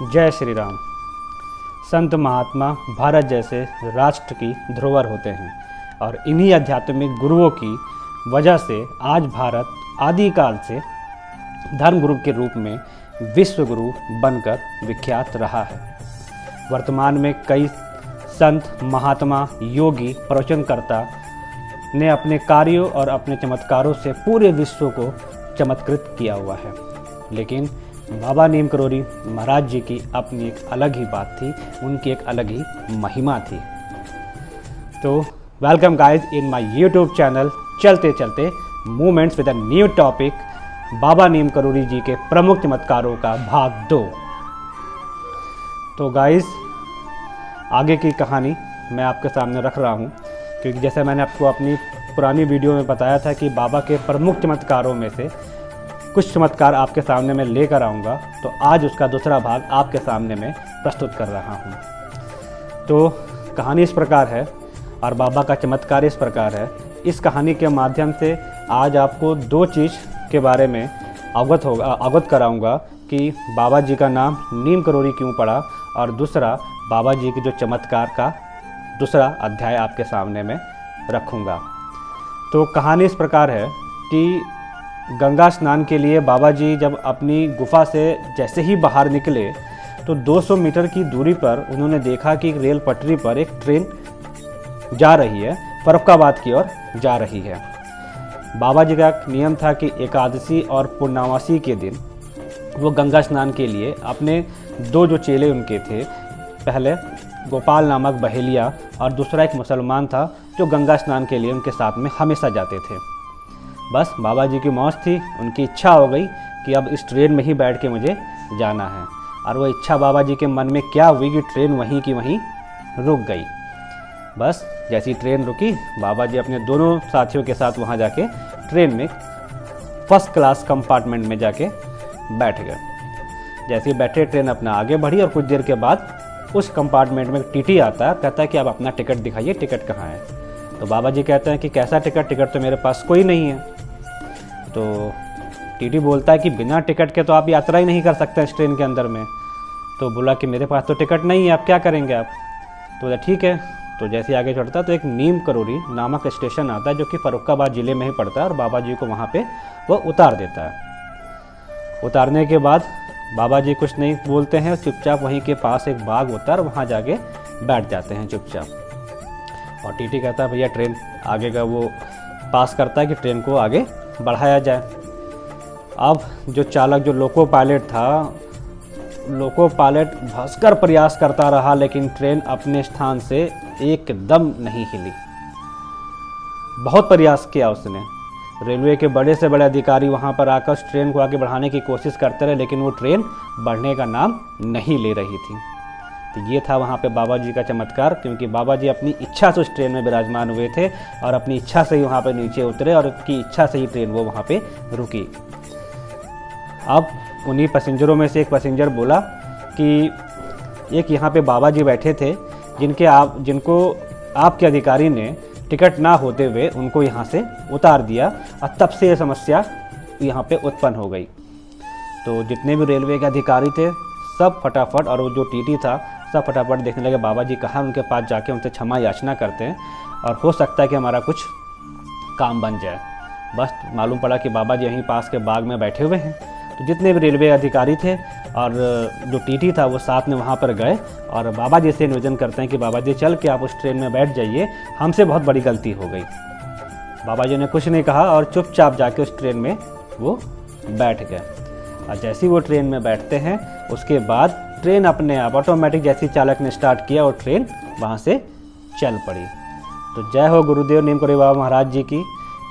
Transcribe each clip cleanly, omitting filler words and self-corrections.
जय श्री राम। संत महात्मा भारत जैसे राष्ट्र की धरोहर होते हैं और इन्हीं आध्यात्मिक गुरुओं की वजह से आज भारत आदिकाल से धर्म गुरु के रूप में विश्व गुरु बनकर विख्यात रहा है। वर्तमान में कई संत महात्मा योगी प्रवचनकर्ता ने अपने कार्यों और अपने चमत्कारों से पूरे विश्व को चमत्कृत किया हुआ है, लेकिन बाबा नीम करोली महाराज जी की अपनी एक अलग ही बात थी, उनकी एक अलग ही महिमा थी। तो welcome guys in my YouTube channel चलते चलते movements with a new topic, Baba Neem Karoli ji के प्रमुख चमत्कारों का भाग 2। तो गाइस आगे की कहानी मैं आपके सामने रख रहा हूँ, क्योंकि जैसे मैंने आपको अपनी पुरानी वीडियो में बताया था कि बाबा के प्रमुख चमत्कारों में से कुछ चमत्कार आपके सामने मैं लेकर आऊँगा, तो आज उसका दूसरा भाग आपके सामने मैं प्रस्तुत कर रहा हूँ। तो कहानी इस प्रकार है और बाबा का चमत्कार इस प्रकार है। इस कहानी के माध्यम से आज आपको दो चीज़ के बारे में अवगत कराऊंगा कि बाबा जी का नाम नीम करोली क्यों पड़ा, और दूसरा बाबा जी के जो चमत्कार का दूसरा अध्याय आपके सामने में रखूंगा। तो कहानी इस प्रकार है कि गंगा स्नान के लिए बाबा जी जब अपनी गुफा से जैसे ही बाहर निकले तो 200 मीटर की दूरी पर उन्होंने देखा कि रेल पटरी पर एक ट्रेन जा रही है, फर्रुखाबाद की ओर जा रही है। बाबा जी का नियम था कि एकादशी और पूर्णमासी के दिन वो गंगा स्नान के लिए अपने दो जो चेले उनके थे, पहले गोपाल नामक बहेलिया और दूसरा एक मुसलमान था जो गंगा स्नान के लिए उनके साथ में हमेशा जाते थे। बस बाबा जी की मौज थी, उनकी इच्छा हो गई कि अब इस ट्रेन में ही बैठ के मुझे जाना है, और वो इच्छा बाबा जी के मन में क्या हुई कि ट्रेन वहीं की वहीं रुक गई। बस जैसी ट्रेन रुकी, बाबा जी अपने दोनों साथियों के साथ वहाँ जाके ट्रेन में फर्स्ट क्लास कंपार्टमेंट में जाके बैठ गए। जैसे ही बैठे ट्रेन अपना आगे बढ़ी और कुछ देर के बाद उस कंपार्टमेंट में टीटी आता है, कहता है कि आप अपना टिकट दिखाइए, टिकट कहाँ है। तो बाबा जी कहते हैं कि कैसा टिकट, टिकट तो मेरे पास कोई नहीं है। तो टीटी बोलता है कि बिना टिकट के तो आप यात्रा ही नहीं कर सकते इस ट्रेन के अंदर में। तो बोला कि मेरे पास तो टिकट नहीं है, आप क्या करेंगे आप। तो बोला ठीक है। तो जैसे आगे चढ़ता तो एक नीम करोली नामक स्टेशन आता है जो कि फर्रुखाबाद ज़िले में ही पड़ता है, और बाबा जी को वहाँ पे वो उतार देता है। उतारने के बाद बाबा जी कुछ नहीं बोलते हैं, चुपचाप वहीं के पास एक बाग होता है और वहाँ जाके बैठ जाते हैं चुपचाप। और टीटी कहता है भैया ट्रेन आगे का वो पास करता है कि ट्रेन को आगे बढ़ाया जाए। अब जो चालक जो लोको पायलट था, लोको पायलट भयंकर प्रयास करता रहा, लेकिन ट्रेन अपने स्थान से एकदम नहीं हिली। बहुत प्रयास किया उसने, रेलवे के बड़े से बड़े अधिकारी वहां पर आकर उस ट्रेन को आगे बढ़ाने की कोशिश करते रहे, लेकिन वो ट्रेन बढ़ने का नाम नहीं ले रही थी। तो ये था वहाँ पे बाबा जी का चमत्कार, क्योंकि बाबा जी अपनी इच्छा से उस ट्रेन में विराजमान हुए थे और अपनी इच्छा से ही वहाँ पे नीचे उतरे, और उनकी इच्छा से ही ट्रेन वो वहाँ पे रुकी। अब उन्हीं पैसेंजरों में से एक पैसेंजर बोला कि एक यहाँ पे बाबा जी बैठे थे जिनको आपके अधिकारी ने टिकट ना होते हुए उनको यहाँ से उतार दिया, और तब से ये समस्या यहाँ पे उत्पन्न हो गई। तो जितने भी रेलवे के अधिकारी थे सब फटाफट, और वो जो टीटी था सब फटाफट देखने लगे बाबा जी कहाँ, उनके पास जाके उनसे क्षमा याचना करते हैं और हो सकता है कि हमारा कुछ काम बन जाए। बस मालूम पड़ा कि बाबा जी यहीं पास के बाग में बैठे हुए हैं। तो जितने भी रेलवे अधिकारी थे और जो टीटी था वो साथ में वहाँ पर गए और बाबा जी से निवेदन करते हैं कि बाबा जी चल के आप उस ट्रेन में बैठ जाइए, हमसे बहुत बड़ी गलती हो गई। बाबा जी ने कुछ नहीं कहा और चुपचाप जाके उस ट्रेन में वो बैठ गए। और जैसे ही वो ट्रेन में बैठते हैं उसके बाद ट्रेन अपने आप ऑटोमेटिक जैसे चालक ने स्टार्ट किया और ट्रेन वहाँ से चल पड़ी। तो जय हो गुरुदेव नीम करोली बाबा महाराज जी की,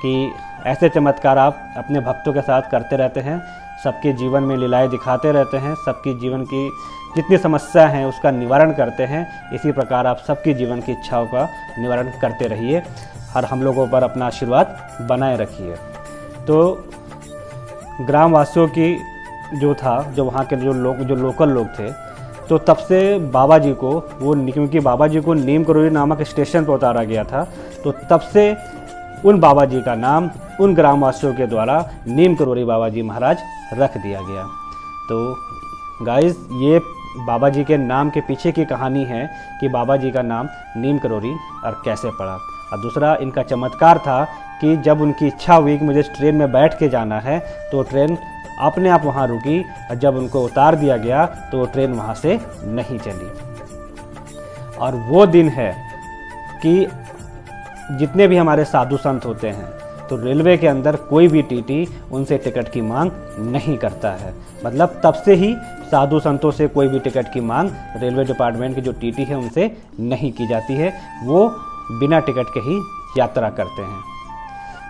कि ऐसे चमत्कार आप अपने भक्तों के साथ करते रहते हैं, सबके जीवन में लीलाएं दिखाते रहते हैं, सबकी जीवन की जितनी समस्या हैं उसका निवारण करते हैं। इसी प्रकार आप सबकी जीवन की इच्छाओं का निवारण करते रहिए, हर हम लोगों पर अपना आशीर्वाद बनाए रखिए। तो ग्रामवासियों की जो वहाँ के जो लोकल लोग थे, तो तब से बाबा जी को क्योंकि बाबा जी को नीम करोली नामक स्टेशन पर उतारा गया था, तो तब से उन बाबा जी का नाम उन ग्रामवासियों के द्वारा नीम करोली बाबा जी महाराज रख दिया गया। तो गाइस ये बाबा जी के नाम के पीछे की कहानी है कि बाबा जी का नाम नीम करोरी और कैसे पड़ा। और दूसरा इनका चमत्कार था कि जब उनकी इच्छा हुई कि मुझे ट्रेन में बैठ के जाना है तो ट्रेन अपने आप वहाँ रुकी, और जब उनको उतार दिया गया तो वो ट्रेन वहाँ से नहीं चली। और वो दिन है कि जितने भी हमारे साधु संत होते हैं तो रेलवे के अंदर कोई भी टीटी उनसे टिकट की मांग नहीं करता है। मतलब तब से ही साधु संतों से कोई भी टिकट की मांग रेलवे डिपार्टमेंट की जो टीटी है उनसे नहीं की जाती है, वो बिना टिकट के ही यात्रा करते हैं।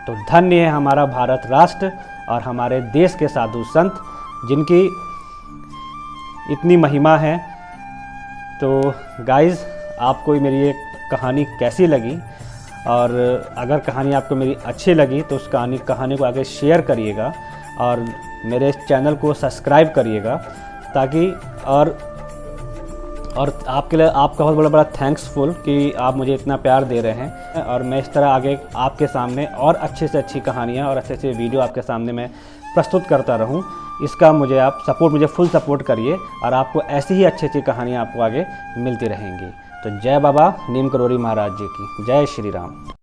तो धन्य है हमारा भारत राष्ट्र और हमारे देश के साधु संत जिनकी इतनी महिमा है। तो गाइज़, आपको मेरी ये कहानी कैसी लगी, और अगर कहानी आपको मेरी अच्छी लगी तो उस कहानी को आगे शेयर करिएगा और मेरे इस चैनल को सब्सक्राइब करिएगा, ताकि और आपके लिए आपका बहुत बड़ा थैंक्सफुल कि आप मुझे इतना प्यार दे रहे हैं, और मैं इस तरह आगे आपके सामने और अच्छे से अच्छी कहानियाँ और अच्छे से वीडियो आपके सामने मैं प्रस्तुत करता रहूं। इसका मुझे फुल सपोर्ट करिए, और आपको ऐसी ही अच्छी कहानियाँ आपको आगे मिलती रहेंगी। तो जय बाबा नीम करोरी महाराज जी की, जय श्री राम।